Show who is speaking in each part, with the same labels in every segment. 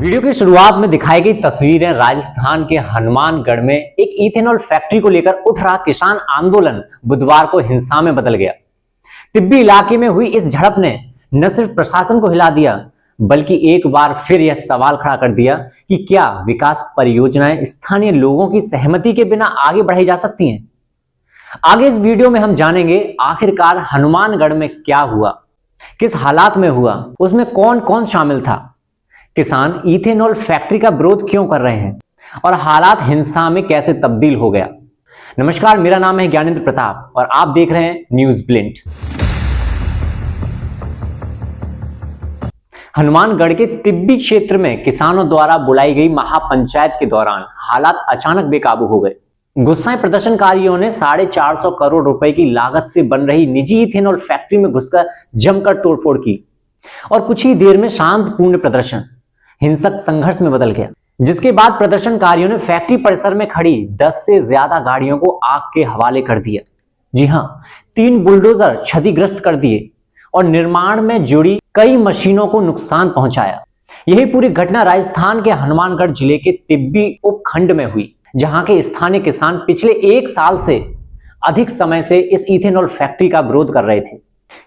Speaker 1: Video की शुरुआत में दिखाई गई तस्वीरें राजस्थान के हनुमानगढ़ में एक इथेनॉल फैक्ट्री को लेकर उठ रहा किसान आंदोलन बुधवार को हिंसा में बदल गया। तिब्बी इलाके में हुई इस झड़प ने न सिर्फ प्रशासन को हिला दिया बल्कि एक बार फिर यह सवाल खड़ा कर दिया कि क्या विकास परियोजनाएं स्थानीय लोगों की सहमति के बिना आगे बढ़ाई जा सकती हैं। आगे इस वीडियो में हम जानेंगे आखिरकार हनुमानगढ़ में क्या हुआ, किस हालात में हुआ, उसमें कौन कौन शामिल था, किसान इथेनॉल फैक्ट्री का विरोध क्यों कर रहे हैं और हालात हिंसा में कैसे तब्दील हो गया। नमस्कार, मेरा नाम है ज्ञानेंद्र प्रताप और आप देख रहे हैं न्यूज ब्लिंट। हनुमानगढ़ के तिब्बी क्षेत्र में किसानों द्वारा बुलाई गई महापंचायत के दौरान हालात अचानक बेकाबू हो गए। गुस्साए प्रदर्शनकारियों ने 450 करोड़ रुपए की लागत से बन रही निजी इथेनॉल फैक्ट्री में घुसकर जमकर तोड़फोड़ की और कुछ ही देर में शांतपूर्ण प्रदर्शन हिंसक संघर्ष में बदल गया, जिसके बाद प्रदर्शनकारियों ने फैक्ट्री परिसर में खड़ी 10 से ज्यादा गाड़ियों को आग के हवाले कर दिया। जी हां, 3 बुलडोजर क्षतिग्रस्त कर दिए और निर्माण में जुड़ी कई मशीनों को नुकसान पहुंचाया। यही पूरी घटना राजस्थान के हनुमानगढ़ जिले के तिब्बी उपखंड में हुई, जहां के स्थानीय किसान पिछले 1 साल से अधिक समय से इस इथेनॉल फैक्ट्री का विरोध कर रहे थे।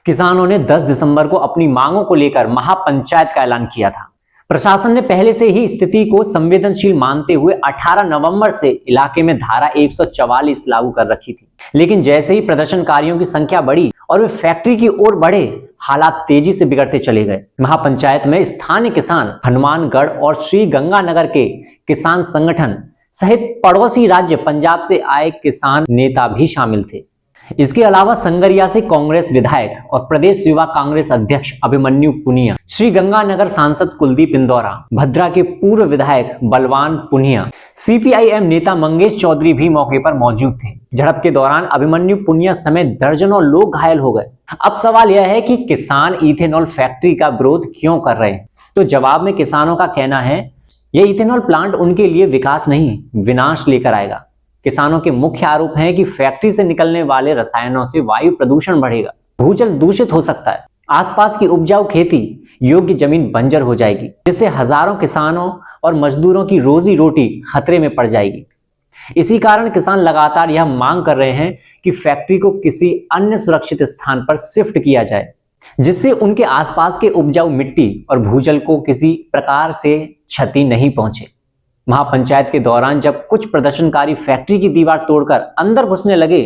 Speaker 1: किसानों ने 10 दिसंबर को अपनी मांगों को लेकर महापंचायत का ऐलान किया था। प्रशासन ने पहले से ही स्थिति को संवेदनशील मानते हुए 18 नवंबर से इलाके में धारा 144 लागू कर रखी थी, लेकिन जैसे ही प्रदर्शनकारियों की संख्या बढ़ी और वे फैक्ट्री की ओर बढ़े, हालात तेजी से बिगड़ते चले गए। महापंचायत में स्थानीय किसान, हनुमानगढ़ और श्री गंगानगर के किसान संगठन सहित पड़ोसी राज्य पंजाब से आए किसान नेता भी शामिल थे। इसके अलावा संगरिया से कांग्रेस विधायक और प्रदेश युवा कांग्रेस अध्यक्ष अभिमन्यु पुनिया, श्री गंगानगर सांसद कुलदीप इंदौरा, भद्रा के पूर्व विधायक बलवान पुनिया, सीपीआईएम नेता मंगेश चौधरी भी मौके पर मौजूद थे। झड़प के दौरान अभिमन्यु पुनिया समेत दर्जनों लोग घायल हो गए। अब सवाल यह है कि किसान इथेनॉल फैक्ट्री का विरोध क्यों कर रहे हैं। तो जवाब में किसानों का कहना है, यह इथेनॉल प्लांट उनके लिए विकास नहीं, विनाश लेकर आएगा। किसानों के मुख्य आरोप हैं कि फैक्ट्री से निकलने वाले रसायनों से वायु प्रदूषण बढ़ेगा, भूजल दूषित हो सकता है, आसपास की उपजाऊ खेती योग्य जमीन बंजर हो जाएगी, जिससे हजारों किसानों और मजदूरों की रोजी रोटी खतरे में पड़ जाएगी। इसी कारण किसान लगातार यह मांग कर रहे हैं कि फैक्ट्री को किसी अन्य सुरक्षित स्थान पर शिफ्ट किया जाए, जिससे उनके आसपास के उपजाऊ मिट्टी और भूजल को किसी प्रकार से क्षति नहीं पहुंचे। महापंचायत के दौरान जब कुछ प्रदर्शनकारी फैक्ट्री की दीवार तोड़कर अंदर घुसने लगे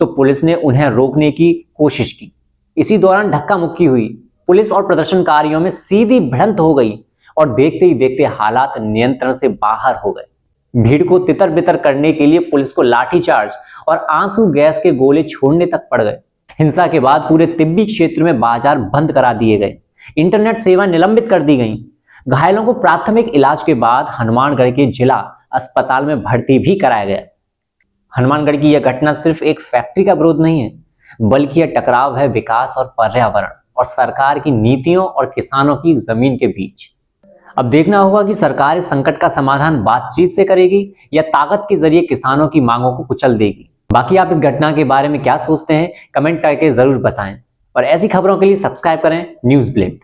Speaker 1: तो पुलिस ने उन्हें रोकने की कोशिश की। इसी दौरान धक्का मुक्की हुई, पुलिस और प्रदर्शनकारियों में सीधी भिड़ंत हो गई और देखते ही देखते हालात नियंत्रण से बाहर हो गए। भीड़ को तितर बितर करने के लिए पुलिस को लाठीचार्ज और आंसू गैस के गोले छोड़ने तक पड़ गए। हिंसा के बाद पूरे तिब्बी क्षेत्र में बाजार बंद करा दिए गए, इंटरनेट सेवा निलंबित कर दी गई। घायलों को प्राथमिक इलाज के बाद हनुमानगढ़ के जिला अस्पताल में भर्ती भी कराया गया। हनुमानगढ़ की यह घटना सिर्फ एक फैक्ट्री का विरोध नहीं है, बल्कि यह टकराव है विकास और पर्यावरण और सरकार की नीतियों और किसानों की जमीन के बीच। अब देखना होगा कि सरकार इस संकट का समाधान बातचीत से करेगी या ताकत के जरिए किसानों की मांगों को कुचल देगी। बाकी आप इस घटना के बारे में क्या सोचते हैं, कमेंट करके जरूर बताएं और ऐसी खबरों के लिए सब्सक्राइब करें न्यूज ब्लिंट।